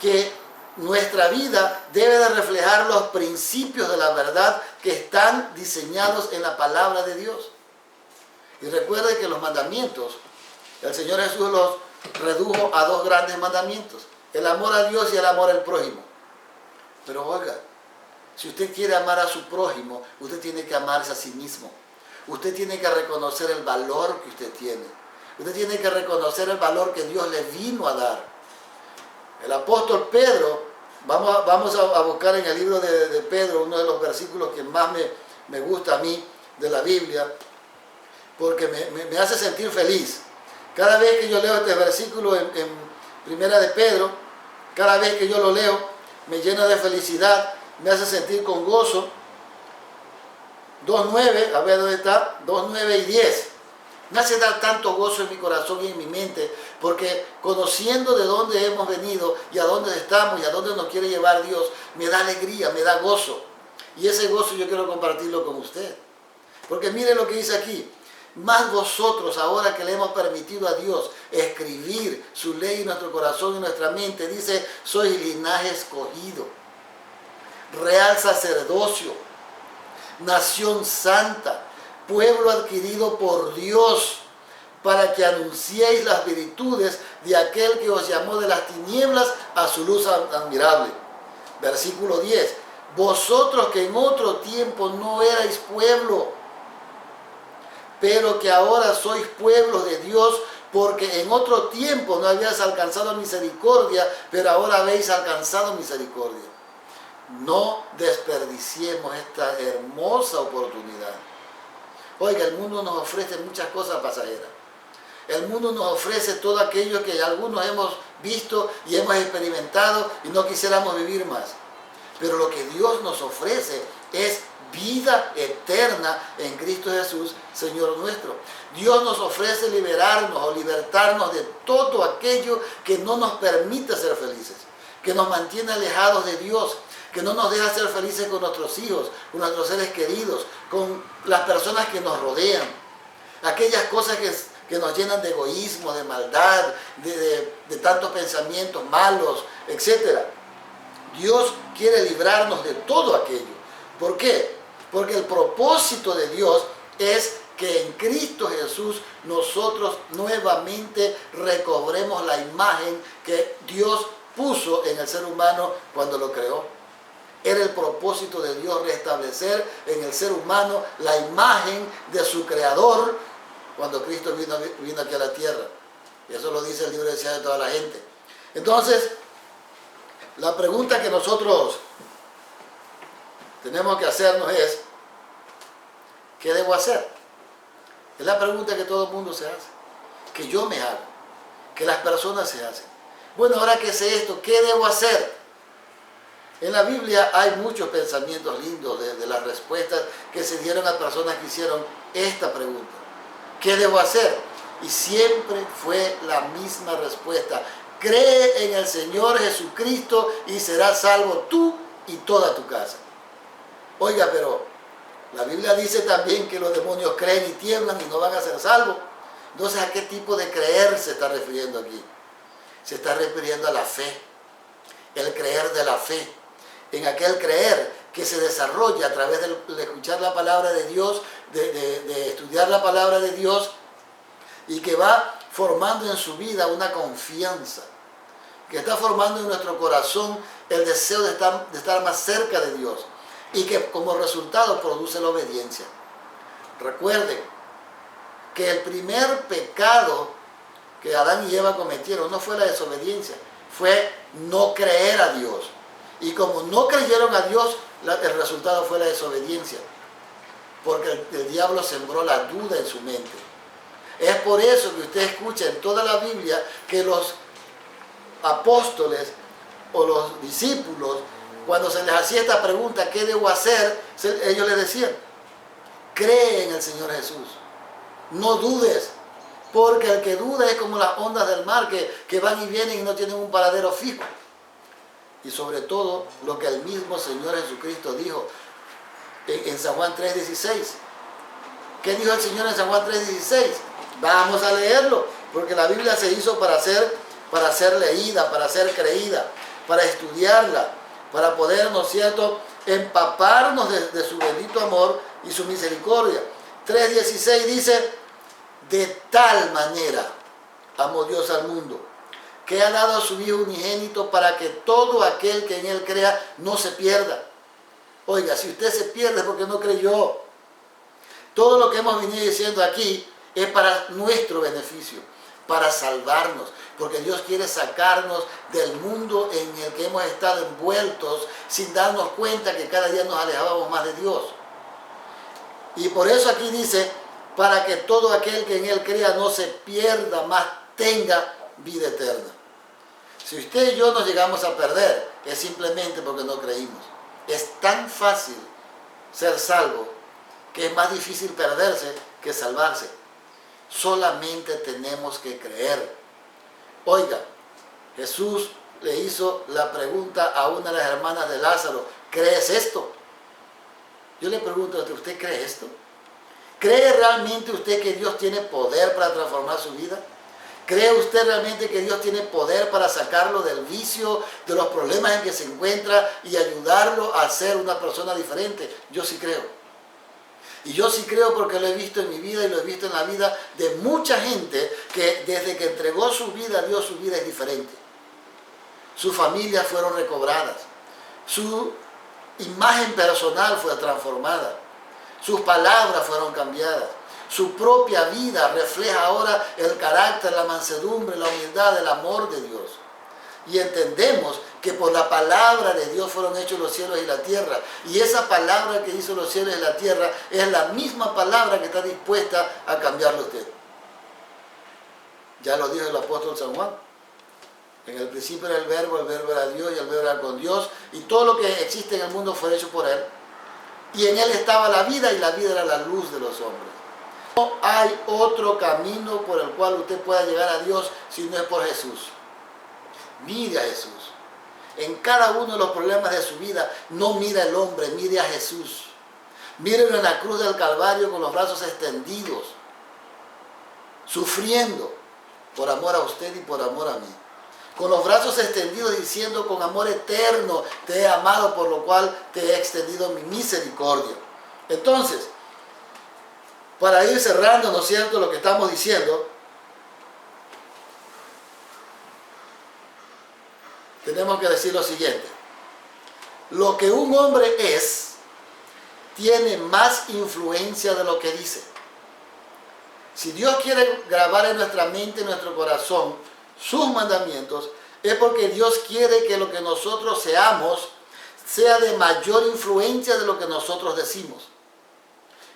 que nuestra vida debe de reflejar los principios de la verdad que están diseñados en la palabra de Dios. Y recuerde que los mandamientos, el Señor Jesús los redujo a dos grandes mandamientos: el amor a Dios y el amor al prójimo. Pero oiga, si usted quiere amar a su prójimo, usted tiene que amarse a sí mismo. Usted tiene que reconocer el valor que usted tiene. Usted tiene que reconocer el valor que Dios le vino a dar. El apóstol Pedro, vamos a buscar en el libro de Pedro uno de los versículos que más me gusta a mí de la Biblia, porque me hace sentir feliz. Cada vez que yo leo este versículo en Primera de Pedro, cada vez que yo lo leo, me llena de felicidad, me hace sentir con gozo. 2.9, a ver dónde está, 2.9 y 10. Me hace dar tanto gozo en mi corazón y en mi mente, porque conociendo de dónde hemos venido y a dónde estamos y a dónde nos quiere llevar Dios, me da alegría, me da gozo. Y ese gozo yo quiero compartirlo con usted. Porque miren lo que dice aquí: más vosotros, ahora que le hemos permitido a Dios escribir su ley en nuestro corazón y en nuestra mente, dice: sois linaje escogido, real sacerdocio, nación santa, pueblo adquirido por Dios, para que anunciéis las virtudes de aquel que os llamó de las tinieblas a su luz admirable. Versículo 10. Vosotros que en otro tiempo no erais pueblo, pero que ahora sois pueblo de Dios, porque en otro tiempo no habíais alcanzado misericordia, pero ahora habéis alcanzado misericordia. No desperdiciemos esta hermosa oportunidad. Oiga, el mundo nos ofrece muchas cosas pasajeras. El mundo nos ofrece todo aquello que algunos hemos visto y hemos experimentado y no quisiéramos vivir más. Pero lo que Dios nos ofrece es vida eterna en Cristo Jesús, Señor nuestro. Dios nos ofrece liberarnos o libertarnos de todo aquello que no nos permite ser felices, que nos mantiene alejados de Dios, que no nos deja ser felices con nuestros hijos, con nuestros seres queridos, con las personas que nos rodean. Aquellas cosas que nos llenan de egoísmo, de maldad, de tantos pensamientos malos, etc. Dios quiere librarnos de todo aquello. ¿Por qué? Porque el propósito de Dios es que en Cristo Jesús nosotros nuevamente recobremos la imagen que Dios puso en el ser humano cuando lo creó. Era el propósito de Dios restablecer en el ser humano la imagen de su creador cuando Cristo vino aquí a la tierra. Y eso lo dice el libro de Deseos de toda la gente. Entonces, la pregunta que nosotros tenemos que hacernos es, ¿qué debo hacer? Es la pregunta que todo el mundo se hace, que yo me hago, que las personas se hacen. Bueno, ahora que sé esto, ¿qué debo hacer? En la Biblia hay muchos pensamientos lindos de las respuestas que se dieron a personas que hicieron esta pregunta. ¿Qué debo hacer? Y siempre fue la misma respuesta. Cree en el Señor Jesucristo y serás salvo tú y toda tu casa. Oiga, pero la Biblia dice también que los demonios creen y tiemblan y no van a ser salvos. Entonces, ¿a qué tipo de creer se está refiriendo aquí? Se está refiriendo a la fe, el creer de la fe. En aquel creer que se desarrolla a través de escuchar la palabra de Dios, de estudiar la palabra de Dios, y que va formando en su vida una confianza, que está formando en nuestro corazón el deseo de estar más cerca de Dios, y que como resultado produce la obediencia. Recuerden que el primer pecado que Adán y Eva cometieron no fue la desobediencia, fue no creer a Dios. Y como no creyeron a Dios, el resultado fue la desobediencia, porque el diablo sembró la duda en su mente. Es por eso que usted escucha en toda la Biblia que los apóstoles o los discípulos, cuando se les hacía esta pregunta, ¿qué debo hacer?, ellos les decían, cree en el Señor Jesús, no dudes, porque el que duda es como las ondas del mar que van y vienen y no tienen un paradero fijo. Y sobre todo lo que el mismo Señor Jesucristo dijo en San Juan 3:16. ¿Qué dijo el Señor en San Juan 3:16? Vamos a leerlo, porque la Biblia se hizo para ser leída, para ser creída, para estudiarla, para poder, ¿no es cierto?, empaparnos de su bendito amor y su misericordia. 3:16 dice, de tal manera amó Dios al mundo, que ha dado a su Hijo unigénito para que todo aquel que en Él crea no se pierda. Oiga, si usted se pierde es porque no creyó. Todo lo que hemos venido diciendo aquí es para nuestro beneficio, para salvarnos, porque Dios quiere sacarnos del mundo en el que hemos estado envueltos sin darnos cuenta que cada día nos alejábamos más de Dios. Y por eso aquí dice, para que todo aquel que en Él crea no se pierda, más tenga vida eterna. Si usted y yo nos llegamos a perder, es simplemente porque no creímos. Es tan fácil ser salvo que es más difícil perderse que salvarse. Solamente tenemos que creer. Oiga, Jesús le hizo la pregunta a una de las hermanas de Lázaro, ¿crees esto? Yo le pregunto a usted, ¿usted cree esto? ¿Cree realmente usted que Dios tiene poder para transformar su vida? ¿Cree usted realmente que Dios tiene poder para sacarlo del vicio, de los problemas en que se encuentra y ayudarlo a ser una persona diferente? Yo sí creo. Y yo sí creo porque lo he visto en mi vida y lo he visto en la vida de mucha gente que desde que entregó su vida a Dios, su vida es diferente. Sus familias fueron recobradas. Su imagen personal fue transformada. Sus palabras fueron cambiadas. Su propia vida refleja ahora el carácter, la mansedumbre, la humildad, el amor de Dios. Y entendemos que por la palabra de Dios fueron hechos los cielos y la tierra. Y esa palabra que hizo los cielos y la tierra es la misma palabra que está dispuesta a cambiarlo usted. Ya lo dijo el apóstol San Juan. En el principio era el verbo era Dios y el verbo era con Dios. Y todo lo que existe en el mundo fue hecho por Él. Y en Él estaba la vida y la vida era la luz de los hombres. No hay otro camino por el cual usted pueda llegar a Dios si no es por Jesús. Mire a Jesús. En cada uno de los problemas de su vida, no mire al hombre, mire a Jesús. Mírelo en la cruz del Calvario con los brazos extendidos, sufriendo por amor a usted y por amor a mí. Con los brazos extendidos diciendo, con amor eterno te he amado, por lo cual te he extendido mi misericordia. Entonces, para ir cerrando, ¿no es cierto?, lo que estamos diciendo, tenemos que decir lo siguiente. Lo que un hombre es, tiene más influencia de lo que dice. Si Dios quiere grabar en nuestra mente, en nuestro corazón, sus mandamientos, es porque Dios quiere que lo que nosotros seamos sea de mayor influencia de lo que nosotros decimos.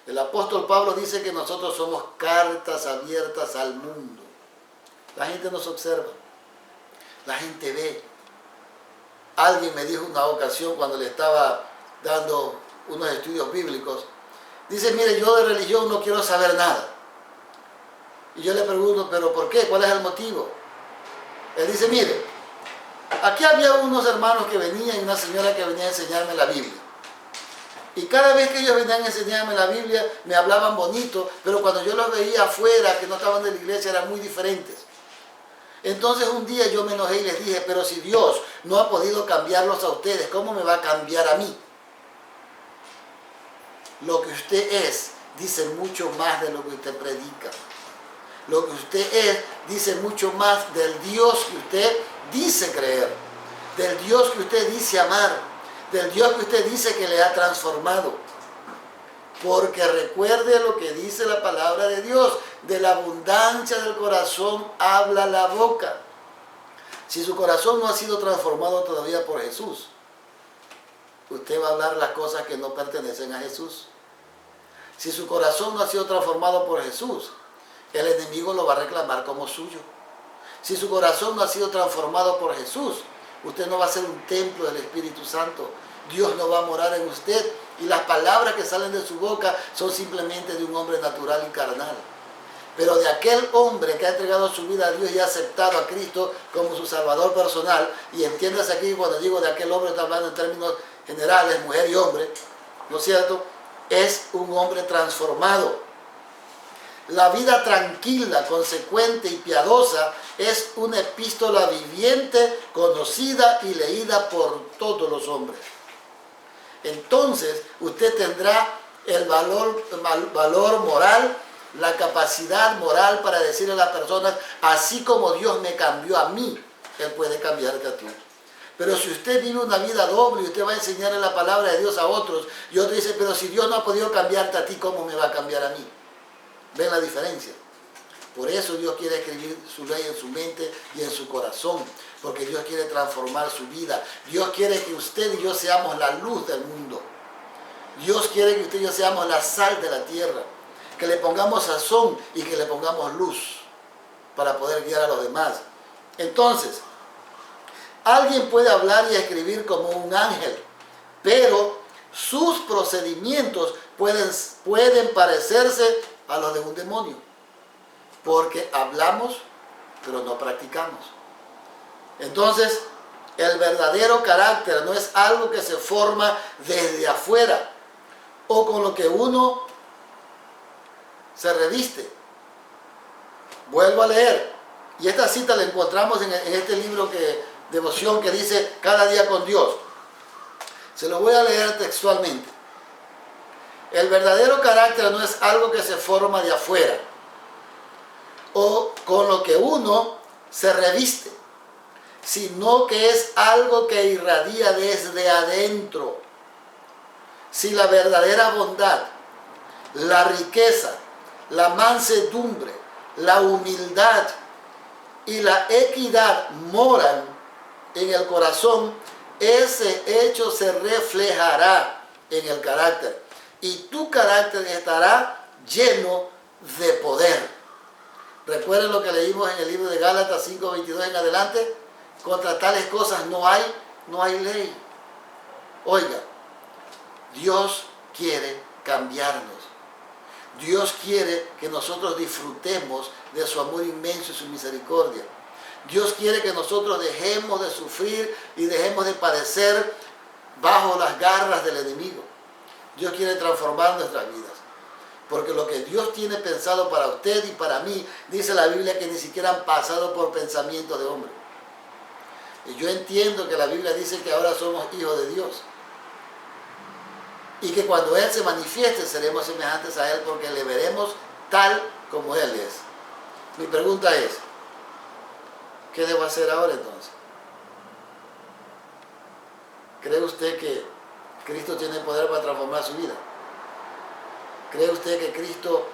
El apóstol Pablo dice que nosotros somos cartas abiertas al mundo. La gente nos observa, la gente ve. Alguien me dijo una ocasión cuando le estaba dando unos estudios bíblicos, dice, mire, yo de religión no quiero saber nada. Y yo le pregunto, ¿pero por qué? ¿Cuál es el motivo? Él dice, mire, aquí había unos hermanos que venían y una señora que venía a enseñarme la Biblia. Y cada vez que ellos venían a enseñarme la Biblia, me hablaban bonito, pero cuando yo los veía afuera, que no estaban de la iglesia, eran muy diferentes. Entonces un día yo me enojé y les dije, pero si Dios no ha podido cambiarlos a ustedes, ¿cómo me va a cambiar a mí? Lo que usted es dice mucho más de lo que usted predica. Lo que usted es dice mucho más del Dios que usted dice creer, del Dios que usted dice amar, del Dios que usted dice que le ha transformado. Porque recuerde lo que dice la palabra de Dios, de la abundancia del corazón habla la boca. Si su corazón no ha sido transformado todavía por Jesús, usted va a hablar las cosas que no pertenecen a Jesús. Si su corazón no ha sido transformado por Jesús, el enemigo lo va a reclamar como suyo. Si su corazón no ha sido transformado por Jesús, usted no va a ser un templo del Espíritu Santo. Dios no va a morar en usted y las palabras que salen de su boca son simplemente de un hombre natural y carnal. Pero de aquel hombre que ha entregado su vida a Dios y ha aceptado a Cristo como su Salvador personal, y entiéndase aquí cuando digo de aquel hombre, está hablando en términos generales, mujer y hombre, ¿no es cierto? Es un hombre transformado. La vida tranquila, consecuente y piadosa es una epístola viviente, conocida y leída por todos los hombres. Entonces, usted tendrá el valor moral, la capacidad moral para decirle a las personas, así como Dios me cambió a mí, Él puede cambiarte a ti. Pero si usted vive una vida doble y usted va a enseñarle la palabra de Dios a otros, y otro dice, pero si Dios no ha podido cambiarte a ti, ¿cómo me va a cambiar a mí? ¿Ven la diferencia? Por eso Dios quiere escribir su ley en su mente y en su corazón, porque Dios quiere transformar su vida. Dios quiere que usted y yo seamos la luz del mundo. Dios quiere que usted y yo seamos la sal de la tierra, que le pongamos sazón y que le pongamos luz para poder guiar a los demás. Entonces, alguien puede hablar y escribir como un ángel, pero sus procedimientos pueden parecerse a los de un demonio, porque hablamos, pero no practicamos. Entonces, el verdadero carácter no es algo que se forma desde afuera o con lo que uno se reviste. Vuelvo a leer, y esta cita la encontramos en este libro devoción que dice Cada día con Dios. Se lo voy a leer textualmente. El verdadero carácter no es algo que se forma de afuera o con lo que uno se reviste, sino que es algo que irradia desde adentro. Si la verdadera bondad, la riqueza, la mansedumbre, la humildad y la equidad moran en el corazón, ese hecho se reflejará en el carácter. Y tu carácter estará lleno de poder. Recuerden lo que leímos en el libro de Gálatas 5:22 en adelante. Contra tales cosas no hay ley. Oiga, Dios quiere cambiarnos. Dios quiere que nosotros disfrutemos de su amor inmenso y su misericordia. Dios quiere que nosotros dejemos de sufrir y dejemos de padecer bajo las garras del enemigo. Dios quiere transformar nuestras vidas. Porque lo que Dios tiene pensado para usted y para mí, dice la Biblia que ni siquiera han pasado por pensamiento de hombre. Y yo entiendo que la Biblia dice que ahora somos hijos de Dios. Y que cuando Él se manifieste seremos semejantes a Él porque le veremos tal como Él es. Mi pregunta es, ¿qué debo hacer ahora entonces? ¿Cree usted que Cristo tiene poder para transformar su vida? ¿Cree usted que Cristo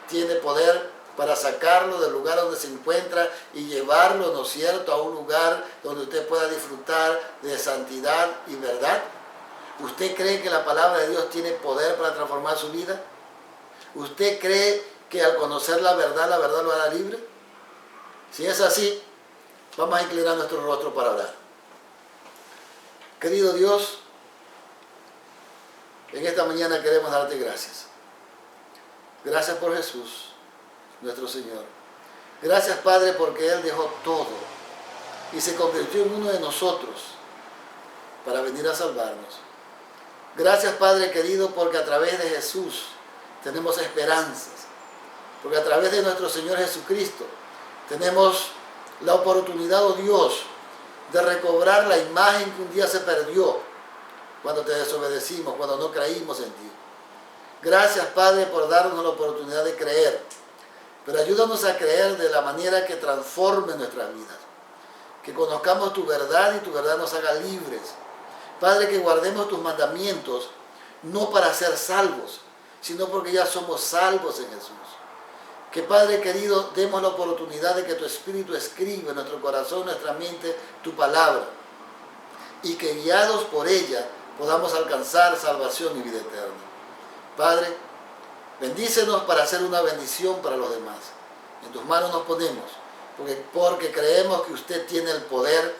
tiene poder para sacarlo del lugar donde se encuentra y llevarlo, ¿no es cierto?, a un lugar donde usted pueda disfrutar de santidad y verdad? ¿Usted cree que la palabra de Dios tiene poder para transformar su vida? ¿Usted cree que al conocer la verdad lo hará libre? Si es así, vamos a inclinar nuestro rostro para orar. Querido Dios, en esta mañana queremos darte gracias. Gracias por Jesús, nuestro Señor. Gracias, Padre, porque Él dejó todo y se convirtió en uno de nosotros para venir a salvarnos. Gracias, Padre querido, porque a través de Jesús tenemos esperanzas. Porque a través de nuestro Señor Jesucristo tenemos la oportunidad, oh Dios, de recobrar la imagen que un día se perdió cuando te desobedecimos, cuando no creímos en ti. Gracias, Padre, por darnos la oportunidad de creer. Pero ayúdanos a creer de la manera que transforme nuestras vidas. Que conozcamos tu verdad y tu verdad nos haga libres. Padre, que guardemos tus mandamientos, no para ser salvos, sino porque ya somos salvos en Jesús. Que, Padre querido, demos la oportunidad de que tu Espíritu escriba en nuestro corazón, en nuestra mente, tu palabra. Y que guiados por ella podamos alcanzar salvación y vida eterna. Padre, bendícenos para hacer una bendición para los demás. En tus manos nos ponemos, porque creemos que usted tiene el poder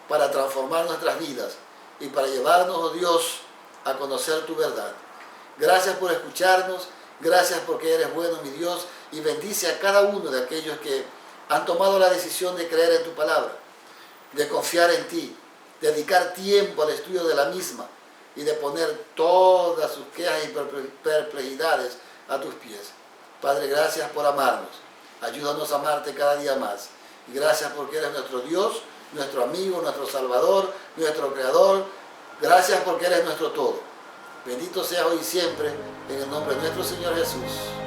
para transformar nuestras vidas y para llevarnos, oh Dios, a conocer tu verdad. Gracias por escucharnos, gracias porque eres bueno, mi Dios, y bendice a cada uno de aquellos que han tomado la decisión de creer en tu palabra, de confiar en ti, dedicar tiempo al estudio de la misma y de poner todas sus quejas y perplejidades a tus pies. Padre, gracias por amarnos. Ayúdanos a amarte cada día más. Y gracias porque eres nuestro Dios, nuestro amigo, nuestro Salvador, nuestro Creador. Gracias porque eres nuestro todo. Bendito seas hoy y siempre, en el nombre de nuestro Señor Jesús.